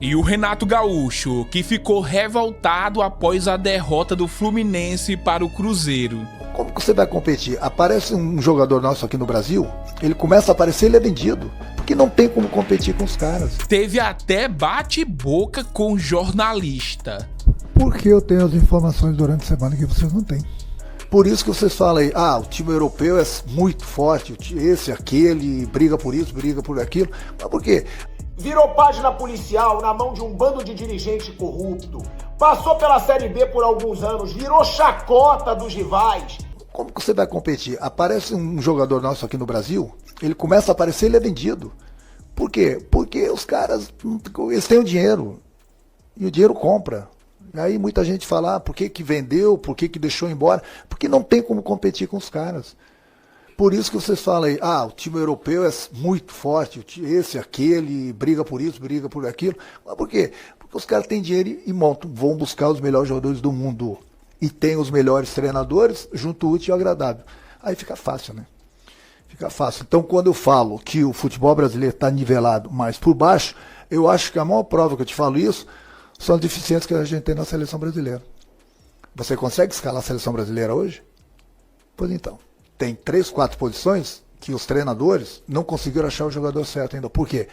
E o Renato Gaúcho, que ficou revoltado após a derrota do Fluminense para o Cruzeiro. Como que você vai competir? Aparece um jogador nosso aqui no Brasil, ele começa a aparecer, ele é vendido. Porque não tem como competir com os caras. Teve até bate-boca com jornalista. Porque eu tenho as informações durante a semana que vocês não têm. Por isso que vocês falam aí, o time europeu é muito forte, esse, aquele, briga por isso, briga por aquilo. Mas por quê? Virou página policial na mão de um bando de dirigente corrupto. Passou pela Série B por alguns anos, virou chacota dos rivais. Como que você vai competir? Aparece um jogador nosso aqui no Brasil, ele começa a aparecer, ele é vendido. Por quê? Porque os caras, eles têm o dinheiro. E o dinheiro compra. Aí muita gente fala, por que vendeu, por que deixou embora? Porque não tem como competir com os caras. Por isso que vocês falam aí, o time europeu é muito forte, esse, aquele, briga por isso, briga por aquilo. Mas por quê? Porque os caras têm dinheiro e montam, vão buscar os melhores jogadores do mundo. E tem os melhores treinadores, junto o útil e o agradável. Aí fica fácil, né? Fica fácil. Então, quando eu falo que o futebol brasileiro está nivelado mais por baixo, eu acho que a maior prova que eu te falo isso são as deficiências que a gente tem na seleção brasileira. Você consegue escalar a seleção brasileira hoje? Pois então. Tem 3, 4 posições que os treinadores não conseguiram achar o jogador certo ainda. Por quê?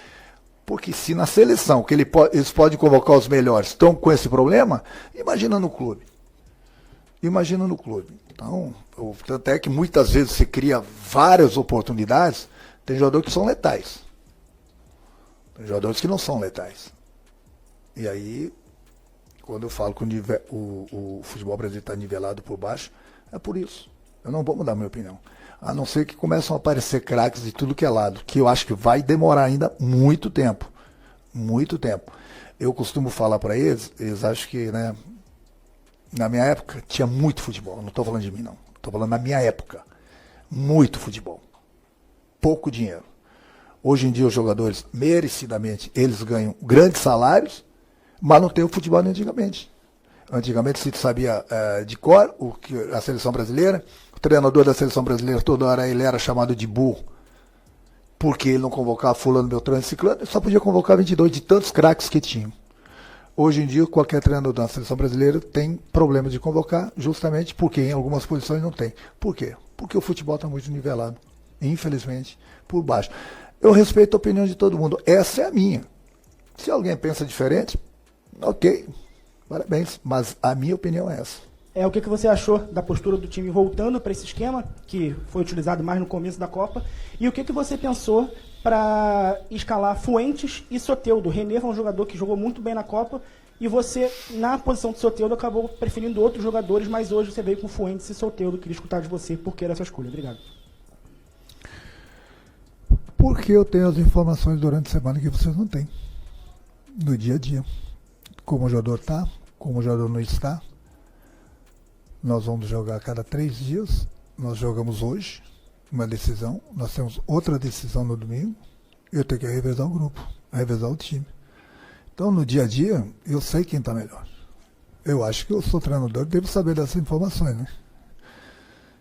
Porque se na seleção, que eles podem convocar os melhores, estão com esse problema, imagina no clube. Imagina no clube. Então, tanto é que muitas vezes você cria várias oportunidades, tem jogadores que são letais. Tem jogadores que não são letais. E aí, quando eu falo que o futebol brasileiro está nivelado por baixo, é por isso. Eu não vou mudar minha opinião. A não ser que começam a aparecer craques de tudo que é lado, que eu acho que vai demorar ainda muito tempo. Muito tempo. Eu costumo falar para eles acham que, né, na minha época tinha muito futebol. Não estou falando de mim, não. Estou falando na minha época. Muito futebol. Pouco dinheiro. Hoje em dia os jogadores, merecidamente, eles ganham grandes salários, mas não tem o futebol de antigamente. Antigamente se sabia de cor a seleção brasileira. O treinador da seleção brasileira toda hora ele era chamado de burro, porque ele não convocava fulano, beltrano e ciclano, ele só podia convocar 22 de tantos craques que tinham. Hoje em dia qualquer treinador da seleção brasileira tem problema de convocar, justamente porque em algumas posições não tem. Por quê? Porque o futebol está muito nivelado, infelizmente, por baixo. Eu respeito a opinião de todo mundo, essa é a minha. Se alguém pensa diferente, ok, parabéns, mas a minha opinião é essa. O que você achou da postura do time voltando para esse esquema, que foi utilizado mais no começo da Copa, e o que você pensou para escalar Fuentes e Soteldo? O René foi um jogador que jogou muito bem na Copa, e você, na posição de Soteldo, acabou preferindo outros jogadores, mas hoje você veio com Fuentes e Soteldo. Queria escutar de você por que essa escolha. Obrigado. Porque eu tenho as informações durante a semana que vocês não têm. No dia a dia. Como o jogador está, como o jogador não está. Nós vamos jogar a cada 3 dias. Nós jogamos hoje uma decisão. Nós temos outra decisão no domingo. Eu tenho que revezar o grupo, revezar o time. Então, no dia a dia, eu sei quem está melhor. Eu acho que eu sou treinador, devo saber dessas informações, né?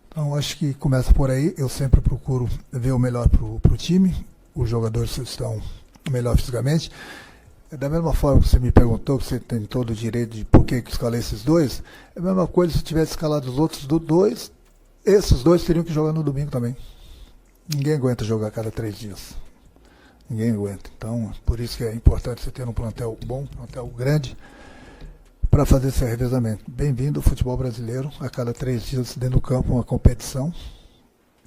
Então, acho que começa por aí. Eu sempre procuro ver o melhor para o time. Os jogadores estão melhor fisicamente. Da mesma forma que você me perguntou, que você tem todo o direito de por que escalei esses dois, é a mesma coisa se eu tivesse escalado os outros dois, esses dois teriam que jogar no domingo também. Ninguém aguenta jogar a cada 3 dias. Ninguém aguenta. Então, por isso que é importante você ter um plantel bom, um plantel grande, para fazer esse revezamento. Bem-vindo ao futebol brasileiro, a cada 3 dias dentro do campo, uma competição,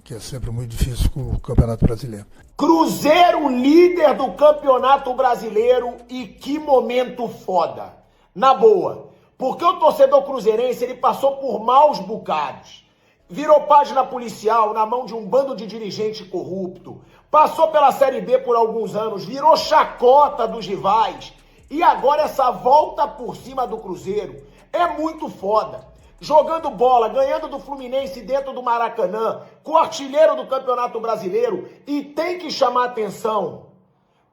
que é sempre muito difícil com o Campeonato Brasileiro. Cruzeiro líder do Campeonato Brasileiro, e que momento foda. Na boa, porque o torcedor cruzeirense ele passou por maus bocados. Virou página policial na mão de um bando de dirigente corrupto. Passou pela Série B por alguns anos, virou chacota dos rivais. E agora essa volta por cima do Cruzeiro é muito foda. Jogando bola, ganhando do Fluminense dentro do Maracanã, com o artilheiro do Campeonato Brasileiro, e tem que chamar atenção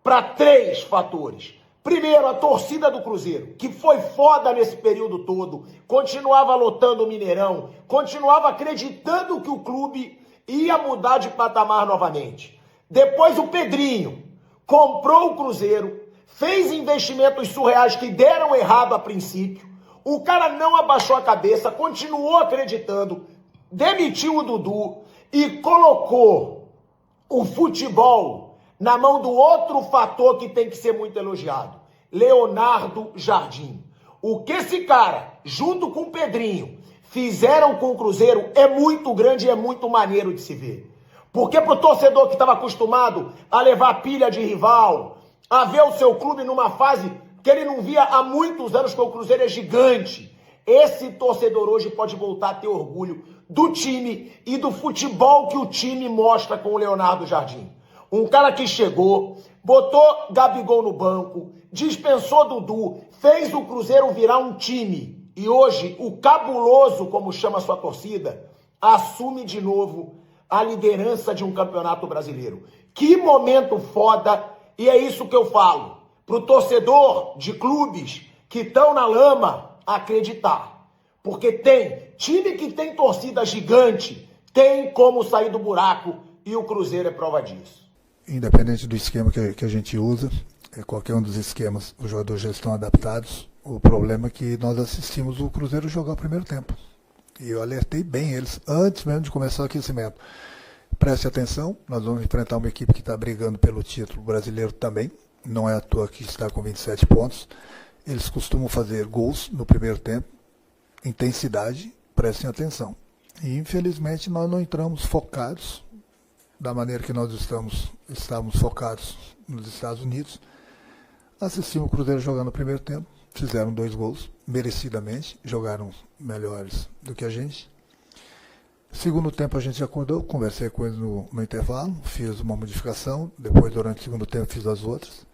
para 3 fatores. Primeiro, a torcida do Cruzeiro, que foi foda nesse período todo, continuava lotando o Mineirão, continuava acreditando que o clube ia mudar de patamar novamente. Depois o Pedrinho comprou o Cruzeiro, fez investimentos surreais que deram errado a princípio, o cara não abaixou a cabeça, continuou acreditando, demitiu o Dudu e colocou o futebol na mão do outro fator que tem que ser muito elogiado, Leonardo Jardim. O que esse cara, junto com o Pedrinho, fizeram com o Cruzeiro é muito grande e é muito maneiro de se ver. Porque pro torcedor que estava acostumado a levar pilha de rival, a ver o seu clube numa fase que ele não via há muitos anos, porque o Cruzeiro é gigante, esse torcedor hoje pode voltar a ter orgulho do time e do futebol que o time mostra com o Leonardo Jardim. Um cara que chegou, botou Gabigol no banco, dispensou Dudu, fez o Cruzeiro virar um time. E hoje, o cabuloso, como chama a sua torcida, assume de novo a liderança de um campeonato brasileiro. Que momento foda! E é isso que eu falo. Pro torcedor de clubes que estão na lama, acreditar. Porque tem time que tem torcida gigante, tem como sair do buraco, e o Cruzeiro é prova disso. Independente do esquema que a gente usa, qualquer um dos esquemas, os jogadores já estão adaptados. O problema é que nós assistimos o Cruzeiro jogar o primeiro tempo. E eu alertei bem eles antes mesmo de começar o aquecimento. Preste atenção, nós vamos enfrentar uma equipe que está brigando pelo título brasileiro também. Não é à toa que está com 27 pontos. Eles costumam fazer gols no primeiro tempo. Intensidade, prestem atenção. E infelizmente nós não entramos focados da maneira que nós estávamos focados nos Estados Unidos. Assistimos o Cruzeiro jogando no primeiro tempo, fizeram 2 gols, merecidamente, jogaram melhores do que a gente. Segundo tempo a gente acordou, conversei com eles no intervalo, fiz uma modificação, depois durante o segundo tempo fiz as outras.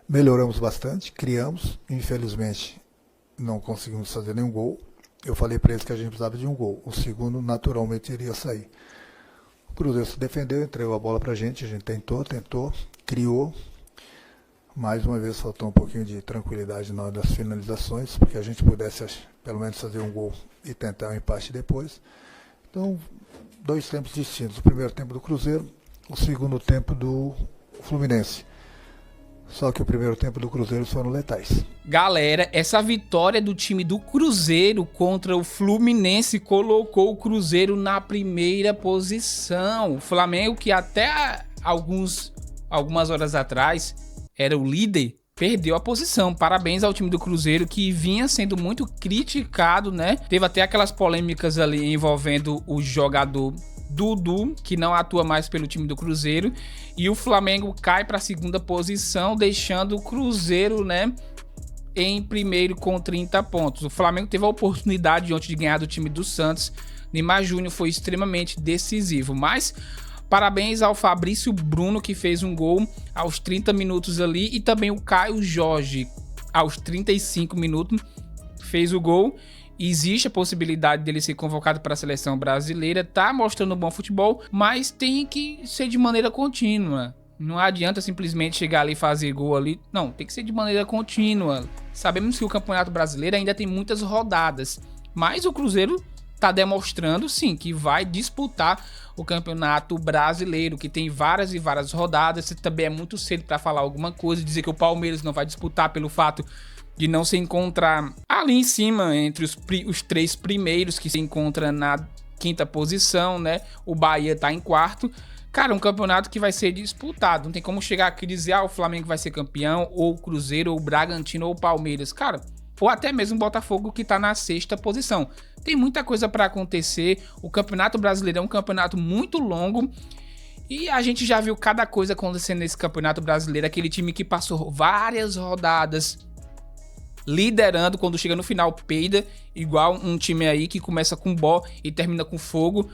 Melhoramos bastante, criamos, infelizmente não conseguimos fazer nenhum gol. Eu falei para eles que a gente precisava de um gol, o segundo naturalmente iria sair. O Cruzeiro se defendeu, entregou a bola para a gente tentou, criou. Mais uma vez faltou um pouquinho de tranquilidade na hora das finalizações, porque a gente pudesse pelo menos fazer um gol e tentar um empate depois. Então, 2 tempos distintos. O primeiro tempo do Cruzeiro, o segundo tempo do Fluminense. Só que o primeiro tempo do Cruzeiro foram letais. Galera, essa vitória do time do Cruzeiro contra o Fluminense colocou o Cruzeiro na primeira posição. O Flamengo, que até algumas horas atrás era o líder, perdeu a posição. Parabéns ao time do Cruzeiro, que vinha sendo muito criticado, né? Teve até aquelas polêmicas ali envolvendo o jogador Dudu, que não atua mais pelo time do Cruzeiro, e o Flamengo cai para a segunda posição, deixando o Cruzeiro, né, em primeiro com 30 pontos. O Flamengo teve a oportunidade ontem de ganhar do time do Santos. Neymar Júnior foi extremamente decisivo, mas parabéns ao Fabrício Bruno, que fez um gol aos 30 minutos ali, e também o Caio Jorge, aos 35 minutos, fez o gol. Existe a possibilidade dele ser convocado para a seleção brasileira, tá mostrando um bom futebol, mas tem que ser de maneira contínua. Não adianta simplesmente chegar ali e fazer gol ali. Não, tem que ser de maneira contínua. Sabemos que o Campeonato Brasileiro ainda tem muitas rodadas, mas o Cruzeiro tá demonstrando sim que vai disputar o Campeonato Brasileiro, que tem várias e várias rodadas. Também é muito cedo para falar alguma coisa, dizer que o Palmeiras não vai disputar pelo fato de não se encontrar ali em cima entre os 3 primeiros, que se encontra na 5ª posição, né? O Bahia tá em 4º. Cara, um campeonato que vai ser disputado. Não tem como chegar aqui e dizer, o Flamengo vai ser campeão, ou o Cruzeiro, ou o Bragantino, ou o Palmeiras. Cara, ou até mesmo o Botafogo, que tá na 6ª posição. Tem muita coisa para acontecer. O Campeonato Brasileiro é um campeonato muito longo, e a gente já viu cada coisa acontecendo nesse Campeonato Brasileiro. Aquele time que passou várias rodadas liderando, quando chega no final peida, igual um time aí que começa com Bó e termina com Fogo.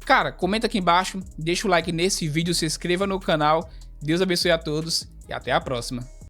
Cara, comenta aqui embaixo, deixa o like nesse vídeo, se inscreva no canal. Deus abençoe a todos e até a próxima.